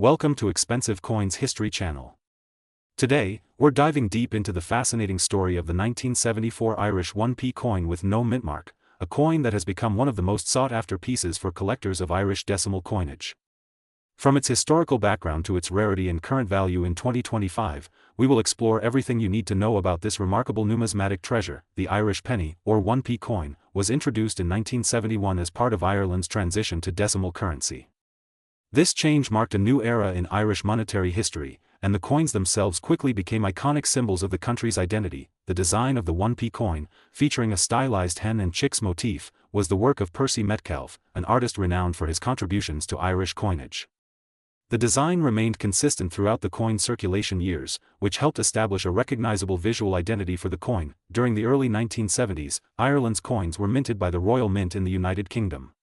Welcome to Expensive Coins History Channel. Today, we're diving deep into the fascinating story of the 1974 Irish 1p coin with no mint mark, a coin that has become one of the most sought-after pieces for collectors of Irish decimal coinage. From its historical background to its rarity and current value in 2025, we will explore everything you need to know about this remarkable numismatic treasure. The Irish penny, or 1p coin, was introduced in 1971 as part of Ireland's transition to decimal currency. This change marked a new era in Irish monetary history, and the coins themselves quickly became iconic symbols of the country's identity. The design of the 1p coin, featuring a stylized hen and chicks motif, was the work of Percy Metcalfe, an artist renowned for his contributions to Irish coinage. The design remained consistent throughout the coin's circulation years, which helped establish a recognizable visual identity for the coin. During the early 1970s, Ireland's coins were minted by the Royal Mint in the United Kingdom.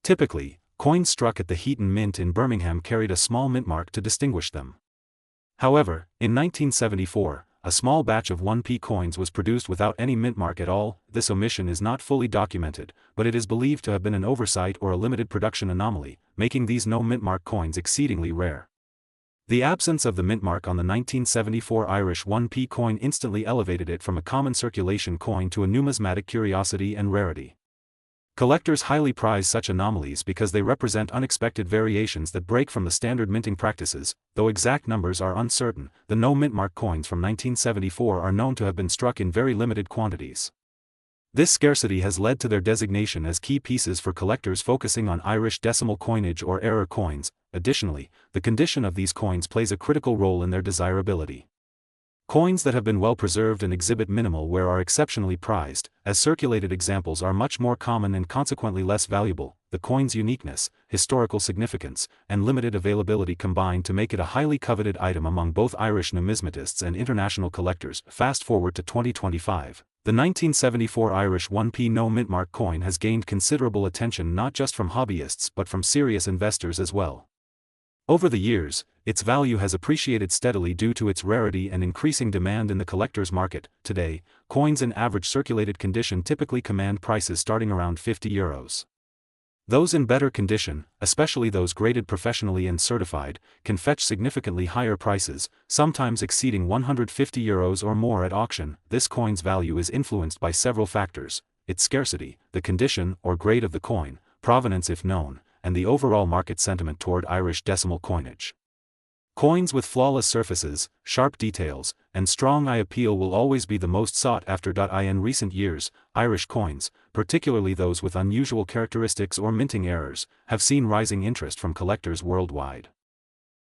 Typically, coins struck at the Heaton Mint in Birmingham carried a small mint mark to distinguish them. However, in 1974, a small batch of 1p coins was produced without any mint mark at all. This omission is not fully documented, but it is believed to have been an oversight or a limited production anomaly, making these no mint mark coins exceedingly rare. The absence of the mint mark on the 1974 Irish 1p coin instantly elevated it from a common circulation coin to a numismatic curiosity and rarity. Collectors highly prize such anomalies because they represent unexpected variations that break from the standard minting practices. Though exact numbers are uncertain, the no mint mark coins from 1974 are known to have been struck in very limited quantities. This scarcity has led to their designation as key pieces for collectors focusing on Irish decimal coinage or error coins. Additionally, the condition of these coins plays a critical role in their desirability. Coins that have been well preserved and exhibit minimal wear are exceptionally prized, as circulated examples are much more common and consequently less valuable. The coin's uniqueness, historical significance, and limited availability combine to make it a highly coveted item among both Irish numismatists and international collectors. Fast forward to 2025. The 1974 Irish 1p no mint mark coin has gained considerable attention not just from hobbyists but from serious investors as well. Over the years, its value has appreciated steadily due to its rarity and increasing demand in the collector's market. Today, coins in average circulated condition typically command prices starting around €50. Those in better condition, especially those graded professionally and certified, can fetch significantly higher prices, sometimes exceeding €150 or more at auction. This coin's value is influenced by several factors: its scarcity, the condition or grade of the coin, provenance if known, and the overall market sentiment toward Irish decimal coinage. Coins with flawless surfaces, sharp details, and strong eye appeal will always be the most sought after. In recent years, Irish coins, particularly those with unusual characteristics or minting errors, have seen rising interest from collectors worldwide.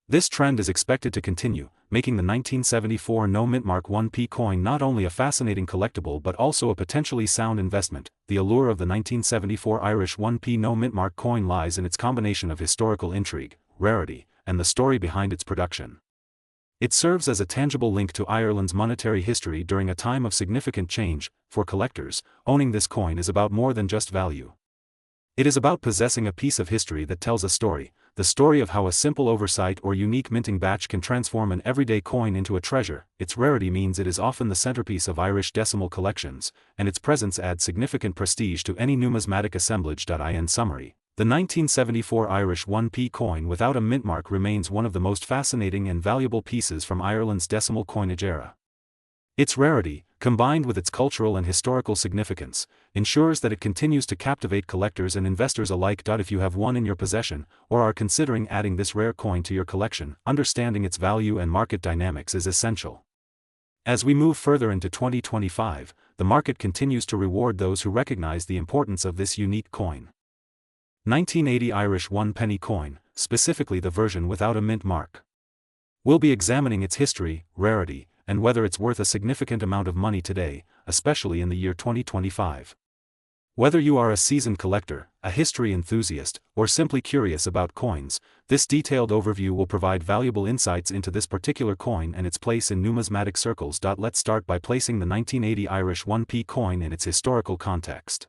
This trend is expected to continue, making the 1974 no mint mark 1p coin not only a fascinating collectible but also a potentially sound investment. The allure of the 1974 Irish 1p no mint mark coin lies in its combination of historical intrigue, rarity, and the story behind its production. It serves as a tangible link to Ireland's monetary history during a time of significant change. For collectors, owning this coin is about more than just value. It is about possessing a piece of history that tells a story, the story of how a simple oversight or unique minting batch can transform an everyday coin into a treasure. Its rarity means it is often the centerpiece of Irish decimal collections, and its presence adds significant prestige to any numismatic assemblage. In summary, the 1974 Irish 1p coin without a mint mark remains one of the most fascinating and valuable pieces from Ireland's decimal coinage era. Its rarity, combined with its cultural and historical significance, ensures that it continues to captivate collectors and investors alike. If you have one in your possession, or are considering adding this rare coin to your collection, understanding its value and market dynamics is essential. As we move further into 2025, the market continues to reward those who recognize the importance of this unique coin. 1980 Irish 1 penny coin, specifically the version without a mint mark. We'll be examining its history, rarity, and whether it's worth a significant amount of money today, especially in the year 2025. Whether you are a seasoned collector, a history enthusiast, or simply curious about coins, this detailed overview will provide valuable insights into this particular coin and its place in numismatic circles. Let's start by placing the 1980 Irish 1p coin in its historical context.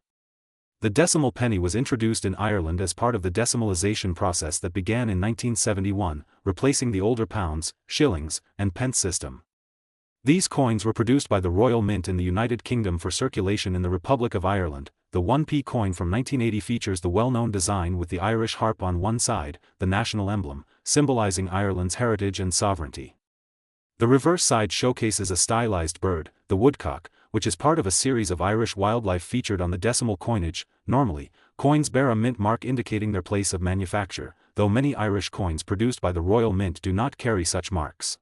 The decimal penny was introduced in Ireland as part of the decimalisation process that began in 1971, replacing the older pounds, shillings, and pence system. These coins were produced by the Royal Mint in the United Kingdom for circulation in the Republic of Ireland. The 1p coin from 1980 features the well-known design with the Irish harp on one side, the national emblem, symbolizing Ireland's heritage and sovereignty. The reverse side showcases a stylized bird, the woodcock, which is part of a series of Irish wildlife featured on the decimal coinage. Normally, coins bear a mint mark indicating their place of manufacture, though many Irish coins produced by the Royal Mint do not carry such marks.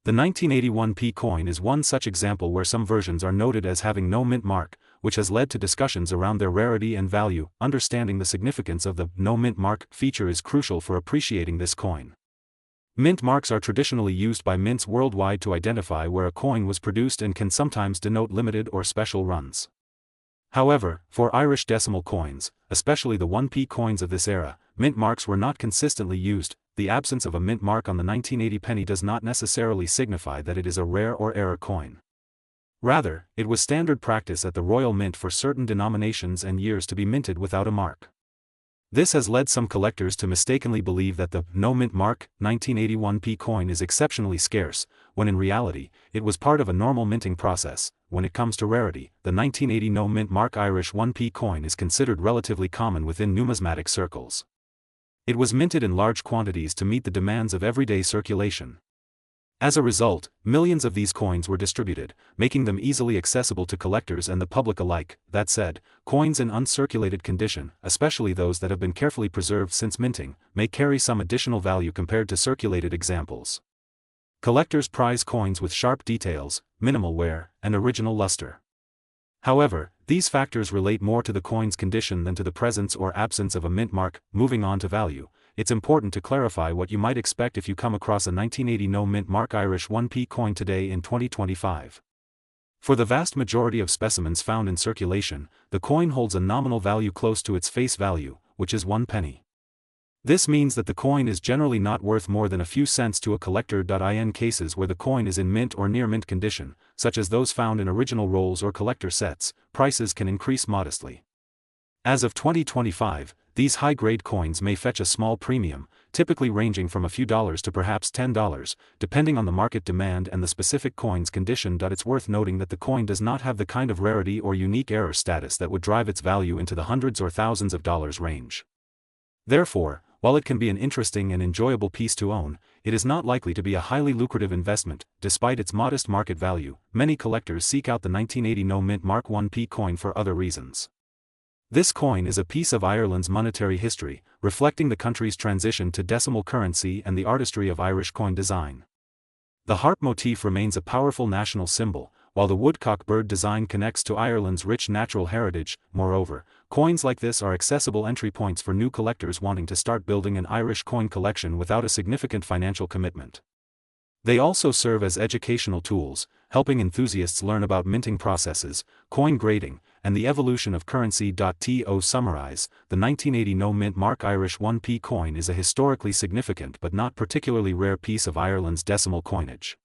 The 1981p coin is one such example where some versions are noted as having no mint mark, which has led to discussions around their rarity and value. Understanding the significance of the no mint mark feature is crucial for appreciating this coin. Mint marks are traditionally used by mints worldwide to identify where a coin was produced and can sometimes denote limited or special runs. However, for Irish decimal coins, especially the 1p coins of this era, mint marks were not consistently used. The absence of a mint mark on the 1980 penny does not necessarily signify that it is a rare or error coin. Rather, it was standard practice at the Royal Mint for certain denominations and years to be minted without a mark. This has led some collectors to mistakenly believe that the no mint mark 1981p coin is exceptionally scarce, when in reality, it was part of a normal minting process. When it comes to rarity, the 1980 no mint mark Irish 1p coin is considered relatively common within numismatic circles. It was minted in large quantities to meet the demands of everyday circulation. As a result, millions of these coins were distributed, making them easily accessible to collectors and the public alike. That said, coins in uncirculated condition, especially those that have been carefully preserved since minting, may carry some additional value compared to circulated examples. Collectors prize coins with sharp details, minimal wear, and original luster. However, these factors relate more to the coin's condition than to the presence or absence of a mint mark. Moving on to value, it's important to clarify what you might expect if you come across a 1980 no mint mark Irish 1p coin today in 2025. For the vast majority of specimens found in circulation, the coin holds a nominal value close to its face value, which is 1 penny. This means that the coin is generally not worth more than a few cents to a collector. In cases where the coin is in mint or near mint condition, such as those found in original rolls or collector sets, prices can increase modestly. As of 2025, these high-grade coins may fetch a small premium, typically ranging from a few dollars to perhaps $10, depending on the market demand and the specific coin's condition. It's worth noting that the coin does not have the kind of rarity or unique error status that would drive its value into the hundreds or thousands of dollars range. Therefore, while it can be an interesting and enjoyable piece to own, it is not likely to be a highly lucrative investment. Despite its modest market value, many collectors seek out the 1980 no mint mark 1p coin for other reasons. This coin is a piece of Ireland's monetary history, reflecting the country's transition to decimal currency and the artistry of Irish coin design. The harp motif remains a powerful national symbol, while the woodcock bird design connects to Ireland's rich natural heritage. Moreover, coins like this are accessible entry points for new collectors wanting to start building an Irish coin collection without a significant financial commitment. They also serve as educational tools, helping enthusiasts learn about minting processes, coin grading, and the evolution of currency. To summarize, the 1980 no mint mark Irish 1p coin is a historically significant but not particularly rare piece of Ireland's decimal coinage.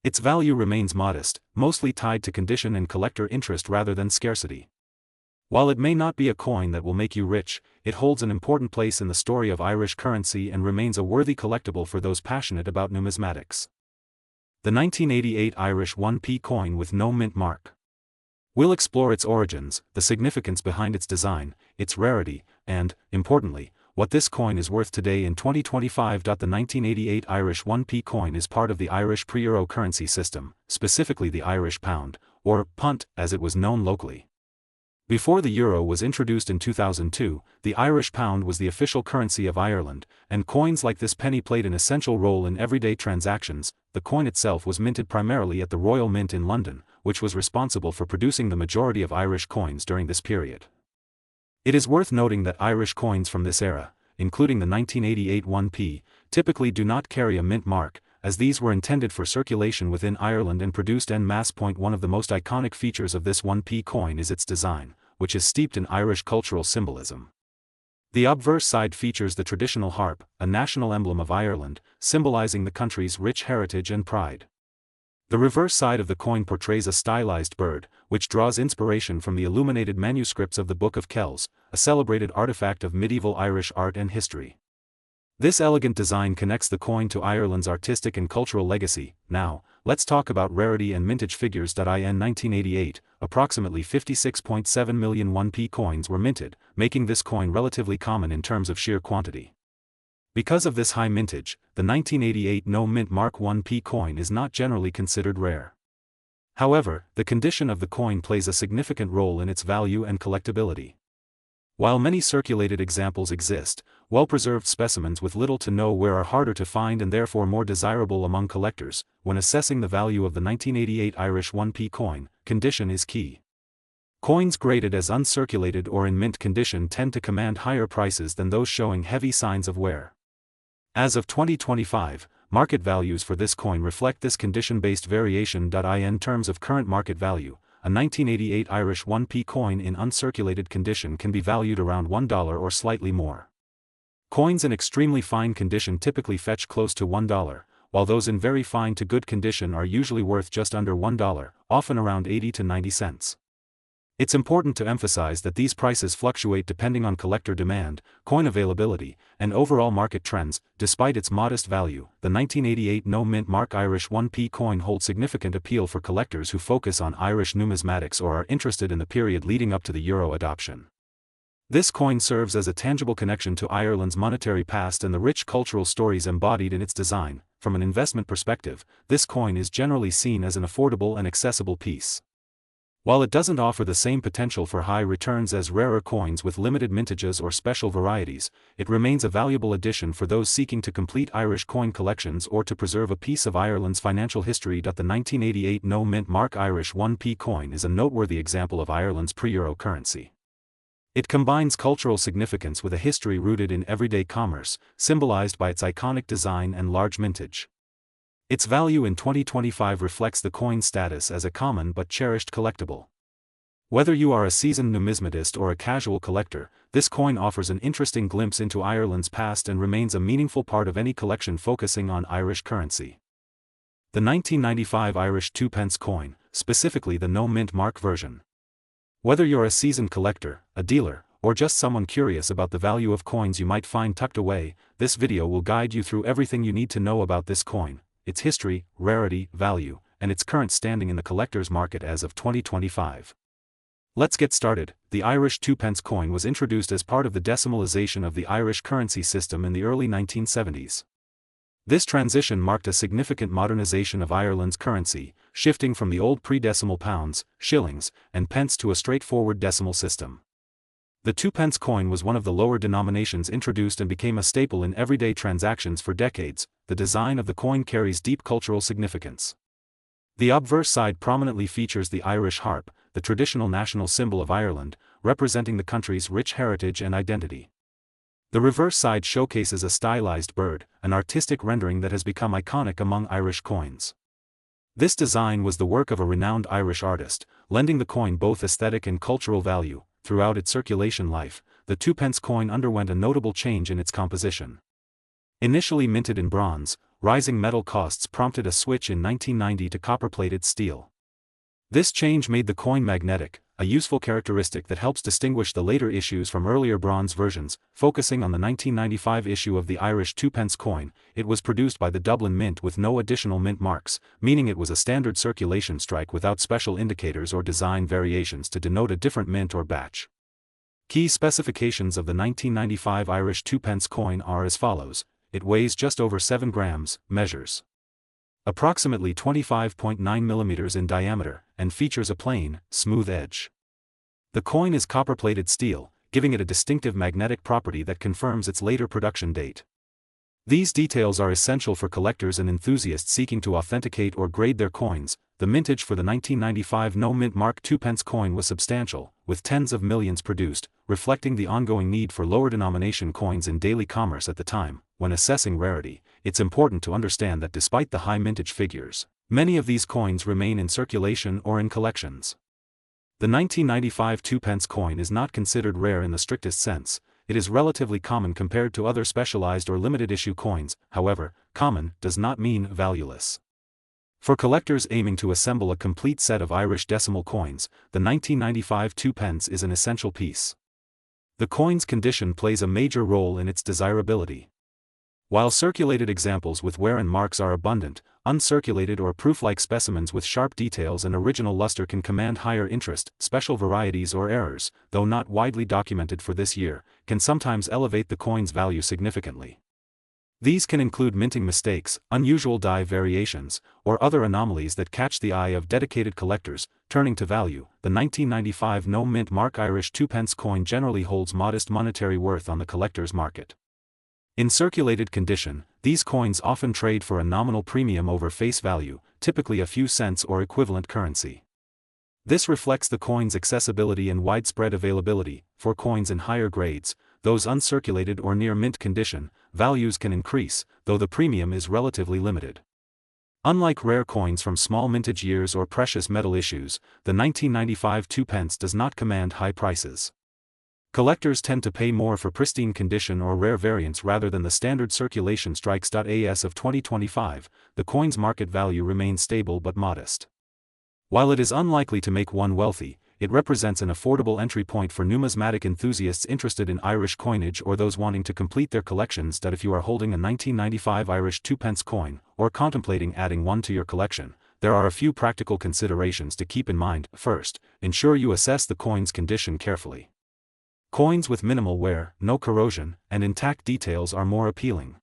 Its value remains modest, mostly tied to condition and collector interest rather than scarcity. While it may not be a coin that will make you rich, it holds an important place in the story of Irish currency and remains a worthy collectible for those passionate about numismatics. The 1988 Irish 1p coin with no mint mark. We'll explore its origins, the significance behind its design, its rarity, and, importantly, what this coin is worth today in 2025. The 1988 Irish 1p coin is part of the Irish pre-euro currency system, specifically the Irish pound, or punt as it was known locally. Before the euro was introduced in 2002, the Irish pound was the official currency of Ireland, and coins like this penny played an essential role in everyday transactions. The coin itself was minted primarily at the Royal Mint in London, which was responsible for producing the majority of Irish coins during this period. It is worth noting that Irish coins from this era, including the 1988 1p, typically do not carry a mint mark, as these were intended for circulation within Ireland and produced en masse. One of the most iconic features of this 1p coin is its design, which is steeped in Irish cultural symbolism. The obverse side features the traditional harp, a national emblem of Ireland, symbolizing the country's rich heritage and pride. The reverse side of the coin portrays a stylized bird, which draws inspiration from the illuminated manuscripts of the Book of Kells, a celebrated artifact of medieval Irish art and history. This elegant design connects the coin to Ireland's artistic and cultural legacy. Now, let's talk about rarity and mintage figures. In 1988, approximately 56.7 million 1p coins were minted, making this coin relatively common in terms of sheer quantity. Because of this high mintage, the 1988 no mint mark 1p coin is not generally considered rare. However, the condition of the coin plays a significant role in its value and collectability. While many circulated examples exist, well-preserved specimens with little to no wear are harder to find and therefore more desirable among collectors. When assessing the value of the 1988 Irish 1p coin, condition is key. Coins graded as uncirculated or in mint condition tend to command higher prices than those showing heavy signs of wear. As of 2025, market values for this coin reflect this condition-based variation. In terms of current market value, a 1988 Irish 1p coin in uncirculated condition can be valued around $1 or slightly more. Coins in extremely fine condition typically fetch close to $1, while those in very fine to good condition are usually worth just under $1, often around 80 to 90 cents. It's important to emphasize that these prices fluctuate depending on collector demand, coin availability, and overall market trends. Despite its modest value, the 1988 no mint mark Irish 1p coin holds significant appeal for collectors who focus on Irish numismatics or are interested in the period leading up to the euro adoption. This coin serves as a tangible connection to Ireland's monetary past and the rich cultural stories embodied in its design. From an investment perspective, this coin is generally seen as an affordable and accessible piece. While it doesn't offer the same potential for high returns as rarer coins with limited mintages or special varieties, it remains a valuable addition for those seeking to complete Irish coin collections or to preserve a piece of Ireland's financial history. The 1988 no mint mark Irish 1p coin is a noteworthy example of Ireland's pre-euro currency. It combines cultural significance with a history rooted in everyday commerce, symbolized by its iconic design and large mintage. Its value in 2025 reflects the coin's status as a common but cherished collectible. Whether you are a seasoned numismatist or a casual collector, this coin offers an interesting glimpse into Ireland's past and remains a meaningful part of any collection focusing on Irish currency. The 1995 Irish 2p coin, specifically the no mint mark version. Whether you're a seasoned collector, a dealer, or just someone curious about the value of coins you might find tucked away, this video will guide you through everything you need to know about this coin, its history, rarity, value, and its current standing in the collector's market as of 2025. Let's get started. The Irish 2p coin was introduced as part of the decimalization of the Irish currency system in the early 1970s. This transition marked a significant modernization of Ireland's currency, shifting from the old pre-decimal pounds, shillings, and pence to a straightforward decimal system. The 2p coin was one of the lower denominations introduced and became a staple in everyday transactions for decades. The design of the coin carries deep cultural significance. The obverse side prominently features the Irish harp, the traditional national symbol of Ireland, representing the country's rich heritage and identity. The reverse side showcases a stylized bird, an artistic rendering that has become iconic among Irish coins. This design was the work of a renowned Irish artist, lending the coin both aesthetic and cultural value. Throughout its circulation life, the 2p coin underwent a notable change in its composition. Initially minted in bronze, rising metal costs prompted a switch in 1990 to copper-plated steel. This change made the coin magnetic, a useful characteristic that helps distinguish the later issues from earlier bronze versions. Focusing on the 1995 issue of the Irish 2p coin, it was produced by the Dublin Mint with no additional mint marks, meaning it was a standard circulation strike without special indicators or design variations to denote a different mint or batch. Key specifications of the 1995 Irish 2p coin are as follows. It weighs just over 7 grams, measures approximately 25.9 mm in diameter, and features a plain, smooth edge. The coin is copper-plated steel, giving it a distinctive magnetic property that confirms its later production date. These details are essential for collectors and enthusiasts seeking to authenticate or grade their coins. The mintage for the 1995 no mint mark 2p coin was substantial, with tens of millions produced, reflecting the ongoing need for lower denomination coins in daily commerce at the time. When assessing rarity, it's important to understand that despite the high mintage figures, many of these coins remain in circulation or in collections. The 1995 2p coin is not considered rare in the strictest sense. It is relatively common compared to other specialized or limited issue coins. However, common does not mean valueless. For collectors aiming to assemble a complete set of Irish decimal coins, the 1995 2p is an essential piece. The coin's condition plays a major role in its desirability. While circulated examples with wear and marks are abundant, uncirculated or proof-like specimens with sharp details and original luster can command higher interest. Special varieties or errors, though not widely documented for this year, can sometimes elevate the coin's value significantly. These can include minting mistakes, unusual die variations, or other anomalies that catch the eye of dedicated collectors. Turning to value, the 1995 no mint mark Irish 2-pence coin generally holds modest monetary worth on the collector's market. In circulated condition, these coins often trade for a nominal premium over face value, typically a few cents or equivalent currency. This reflects the coin's accessibility and widespread availability. For coins in higher grades, those uncirculated or near mint condition, values can increase, though the premium is relatively limited. Unlike rare coins from small mintage years or precious metal issues, the 1995 2-pence does not command high prices. Collectors tend to pay more for pristine condition or rare variants rather than the standard circulation strikes. As of 2025, the coin's market value remains stable but modest. While it is unlikely to make one wealthy, it represents an affordable entry point for numismatic enthusiasts interested in Irish coinage or those wanting to complete their collections. If you are holding a 1995 Irish 2-pence coin, or contemplating adding one to your collection, there are a few practical considerations to keep in mind. First, ensure you assess the coin's condition carefully. Coins with minimal wear, no corrosion, and intact details are more appealing.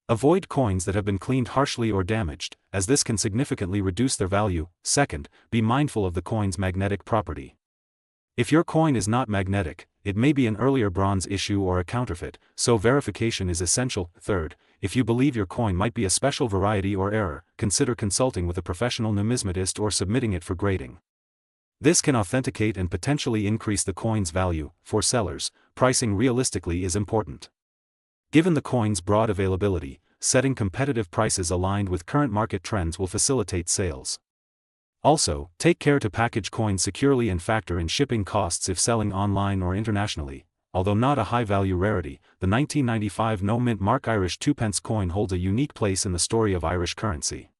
Avoid coins that have been cleaned harshly or damaged, as this can significantly reduce their value. Second, be mindful of the coin's magnetic property. If your coin is not magnetic, it may be an earlier bronze issue or a counterfeit, so verification is essential. Third, if you believe your coin might be a special variety or error, consider consulting with a professional numismatist or submitting it for grading. This can authenticate and potentially increase the coin's value. For sellers, pricing realistically is important. Given the coin's broad availability, setting competitive prices aligned with current market trends will facilitate sales. Also, take care to package coins securely and factor in shipping costs if selling online or internationally. Although not a high-value rarity, the 1995 no mint mark Irish 2-pence coin holds a unique place in the story of Irish currency.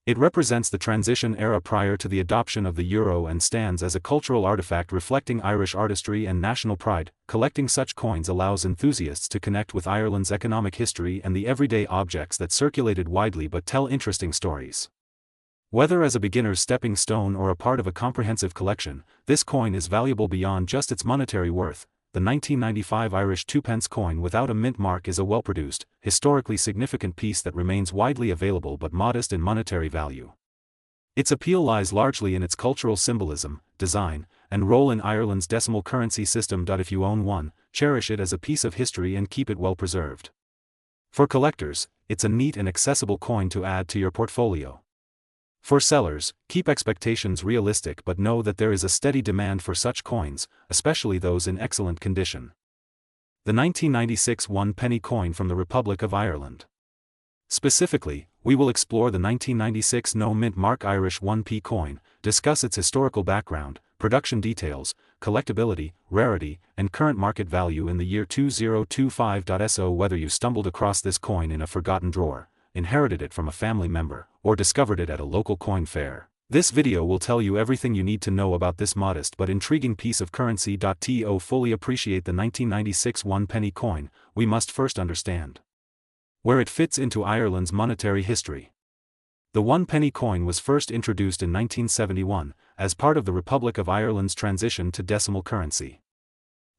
It represents the transition era prior to the adoption of the euro and stands as a cultural artifact reflecting Irish artistry and national pride. Collecting such coins allows enthusiasts to connect with Ireland's economic history and the everyday objects that circulated widely but tell interesting stories. Whether as a beginner's stepping stone or a part of a comprehensive collection, this coin is valuable beyond just its monetary worth. The 1995 Irish 2-pence coin without a mint mark is a well-produced, historically significant piece that remains widely available but modest in monetary value. Its appeal lies largely in its cultural symbolism, design, and role in Ireland's decimal currency system. If you own one, cherish it as a piece of history and keep it well preserved. For collectors, it's a neat and accessible coin to add to your portfolio. For sellers, keep expectations realistic but know that there is a steady demand for such coins, especially those in excellent condition. The 1996 1-penny coin from the Republic of Ireland. Specifically, we will explore the 1996 no mint mark Irish 1p coin, discuss its historical background, production details, collectability, rarity, and current market value in the year 2025. So whether you stumbled across this coin in a forgotten drawer, inherited it from a family member, or discovered it at a local coin fair, this video will tell you everything you need to know about this modest but intriguing piece of currency. To fully appreciate the 1996 1-penny coin, we must first understand where it fits into Ireland's monetary history. The 1-penny coin was first introduced in 1971, as part of the Republic of Ireland's transition to decimal currency.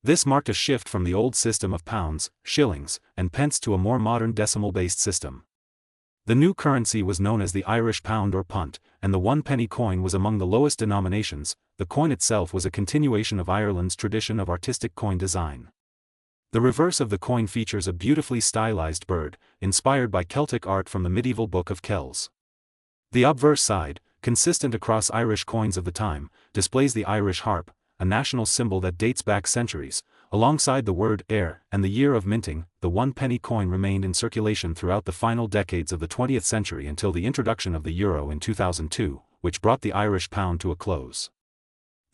This marked a shift from the old system of pounds, shillings, and pence to a more modern decimal-based system. The new currency was known as the Irish pound or punt, and the 1-penny coin was among the lowest denominations. The coin itself was a continuation of Ireland's tradition of artistic coin design. The reverse of the coin features a beautifully stylized bird, inspired by Celtic art from the medieval Book of Kells. The obverse side, consistent across Irish coins of the time, displays the Irish harp, a national symbol that dates back centuries. Alongside the word "heir" and the year of minting, the 1-penny coin remained in circulation throughout the final decades of the 20th century until the introduction of the euro in 2002, which brought the Irish pound to a close.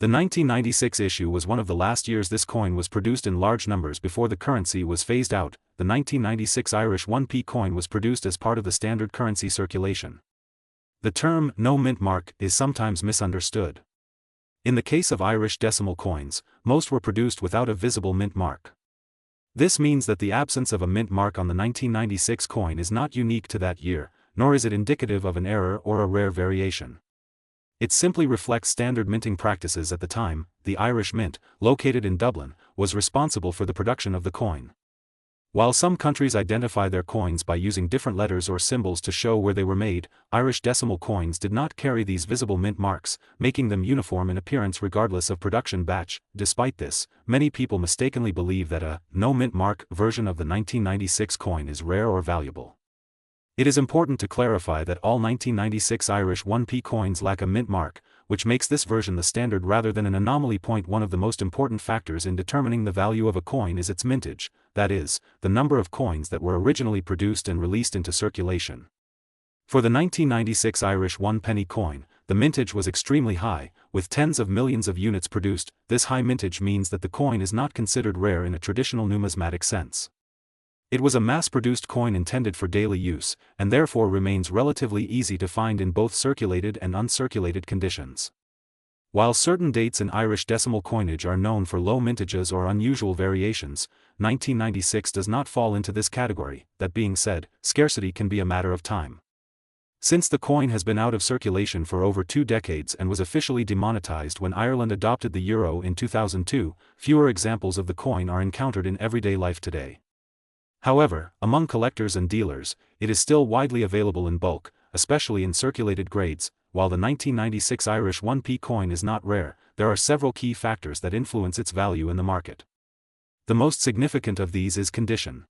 The 1996 issue was one of the last years this coin was produced in large numbers before the currency was phased out. The 1996 Irish 1p coin was produced as part of the standard currency circulation. The term "no mint mark" is sometimes misunderstood. In the case of Irish decimal coins, most were produced without a visible mint mark. This means that the absence of a mint mark on the 1996 coin is not unique to that year, nor is it indicative of an error or a rare variation. It simply reflects standard minting practices at the time. The Irish Mint, located in Dublin, was responsible for the production of the coin. While some countries identify their coins by using different letters or symbols to show where they were made, Irish decimal coins did not carry these visible mint marks, making them uniform in appearance regardless of production batch. Despite this, many people mistakenly believe that a no mint mark version of the 1996 coin is rare or valuable. It is important to clarify that all 1996 Irish 1p coins lack a mint mark, which makes this version the standard rather than an anomaly. One of the most important factors in determining the value of a coin is its mintage, that is, the number of coins that were originally produced and released into circulation. For the 1996 Irish 1-penny coin, the mintage was extremely high, with tens of millions of units produced. This high mintage means that the coin is not considered rare in a traditional numismatic sense. It was a mass-produced coin intended for daily use, and therefore remains relatively easy to find in both circulated and uncirculated conditions. While certain dates in Irish decimal coinage are known for low mintages or unusual variations, 1996 does not fall into this category. That being said, scarcity can be a matter of time. Since the coin has been out of circulation for over 2 decades and was officially demonetized when Ireland adopted the euro in 2002, fewer examples of the coin are encountered in everyday life today. However, among collectors and dealers, it is still widely available in bulk, especially in circulated grades. While the 1996 Irish 1p coin is not rare, there are several key factors that influence its value in the market. The most significant of these is condition.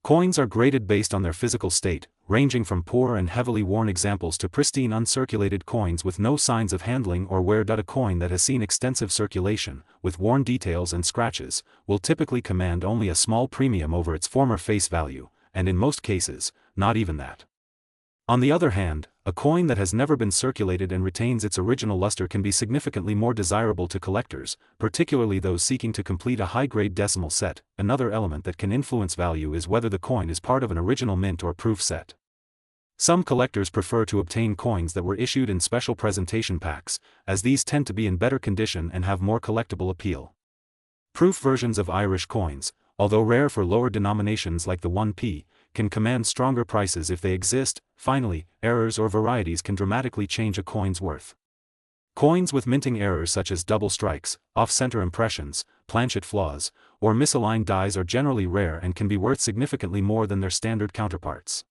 Coins are graded based on their physical state, ranging from poor and heavily worn examples to pristine uncirculated coins with no signs of handling or wear. A coin that has seen extensive circulation, with worn details and scratches, will typically command only a small premium over its former face value, and in most cases, not even that. On the other hand, a coin that has never been circulated and retains its original luster can be significantly more desirable to collectors, particularly those seeking to complete a high-grade decimal set. Another element that can influence value is whether the coin is part of an original mint or proof set. Some collectors prefer to obtain coins that were issued in special presentation packs, as these tend to be in better condition and have more collectible appeal. Proof versions of Irish coins, although rare for lower denominations like the 1p, can command stronger prices if they exist. Finally, errors or varieties can dramatically change a coin's worth. Coins with minting errors such as double strikes, off-center impressions, planchet flaws, or misaligned dies are generally rare and can be worth significantly more than their standard counterparts.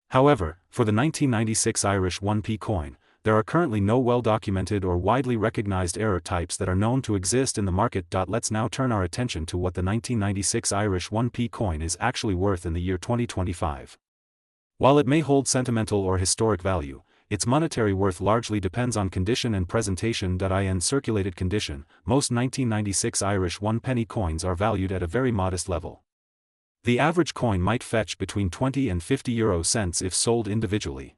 However, for the 1996 Irish 1p coin, there are currently no well-documented or widely recognized error types that are known to exist in the market. Let's now turn our attention to what the 1996 Irish 1p coin is actually worth in the year 2025. While it may hold sentimental or historic value, its monetary worth largely depends on condition and presentation. In circulated condition, most 1996 Irish 1-penny coins are valued at a very modest level. The average coin might fetch between 20 and 50 euro cents if sold individually.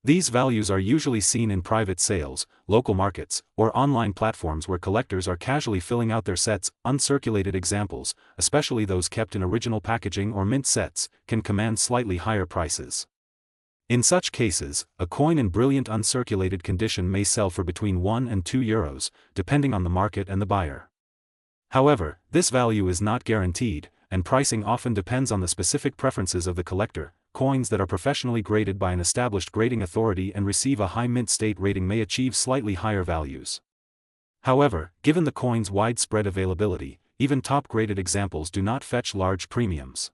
These values are usually seen in private sales, local markets, or online platforms where collectors are casually filling out their sets. Uncirculated examples, especially those kept in original packaging or mint sets, can command slightly higher prices. In such cases, a coin in brilliant uncirculated condition may sell for between 1 and 2 euros, depending on the market and the buyer. However, this value is not guaranteed, and pricing often depends on the specific preferences of the collector. Coins that are professionally graded by an established grading authority and receive a high mint state rating may achieve slightly higher values. However, given the coin's widespread availability, even top-graded examples do not fetch large premiums.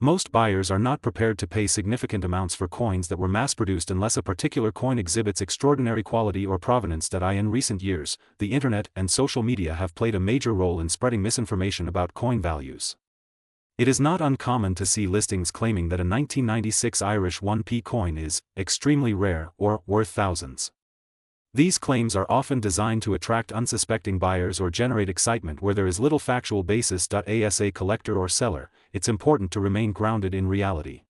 Most buyers are not prepared to pay significant amounts for coins that were mass-produced unless a particular coin exhibits extraordinary quality or provenance. In recent years, the internet and social media have played a major role in spreading misinformation about coin values. It is not uncommon to see listings claiming that a 1996 Irish 1p coin is extremely rare or worth thousands. These claims are often designed to attract unsuspecting buyers or generate excitement where there is little factual basis. As a collector or seller, it's important to remain grounded in reality.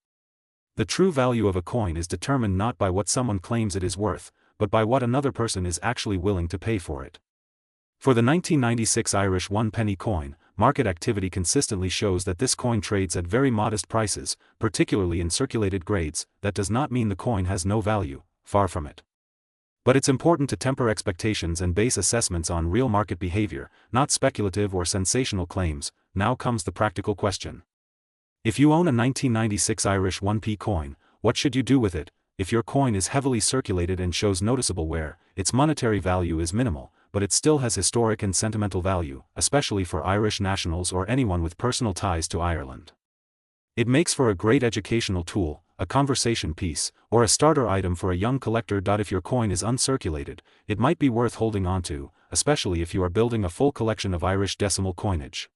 The true value of a coin is determined not by what someone claims it is worth, but by what another person is actually willing to pay for it. For the 1996 Irish 1-penny coin, market activity consistently shows that this coin trades at very modest prices, particularly in circulated grades. That does not mean the coin has no value, far from it. But it's important to temper expectations and base assessments on real market behavior, not speculative or sensational claims. now comes the practical question. If you own a 1996 Irish 1p coin, what should you do with it? If your coin is heavily circulated and shows noticeable wear, its monetary value is minimal, but it still has historic and sentimental value, especially for Irish nationals or anyone with personal ties to Ireland. It makes for a great educational tool, a conversation piece, or a starter item for a young collector. If your coin is uncirculated, it might be worth holding onto, especially if you are building a full collection of Irish decimal coinage.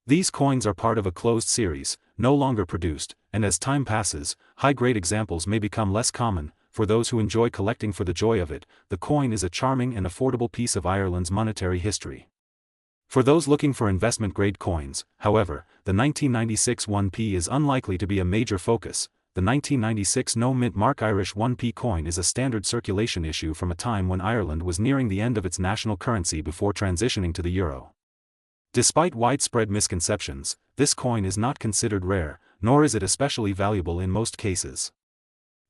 These coins are part of a closed series, no longer produced, and as time passes, high-grade examples may become less common. For those who enjoy collecting for the joy of it, the coin is a charming and affordable piece of Ireland's monetary history. For those looking for investment-grade coins, however, the 1996 1p is unlikely to be a major focus. The 1996 no-mint mark Irish 1p coin is a standard circulation issue from a time when Ireland was nearing the end of its national currency before transitioning to the euro. Despite widespread misconceptions, this coin is not considered rare, nor is it especially valuable in most cases.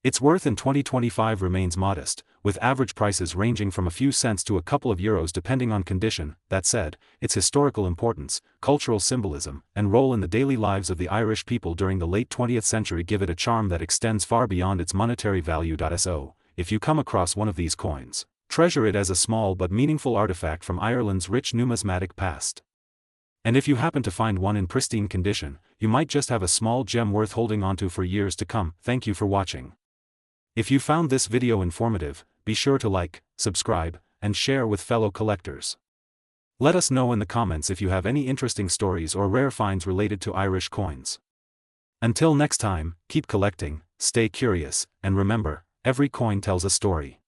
Its worth in 2025 remains modest, with average prices ranging from a few cents to a couple of euros depending on condition. That said, its historical importance, cultural symbolism, and role in the daily lives of the Irish people during the late 20th century give it a charm that extends far beyond its monetary value. So, if you come across one of these coins, treasure it as a small but meaningful artifact from Ireland's rich numismatic past. And if you happen to find one in pristine condition, you might just have a small gem worth holding onto for years to come. Thank you for watching. If you found this video informative, be sure to like, subscribe, and share with fellow collectors. Let us know in the comments if you have any interesting stories or rare finds related to Irish coins. Until next time, keep collecting, stay curious, and remember, every coin tells a story.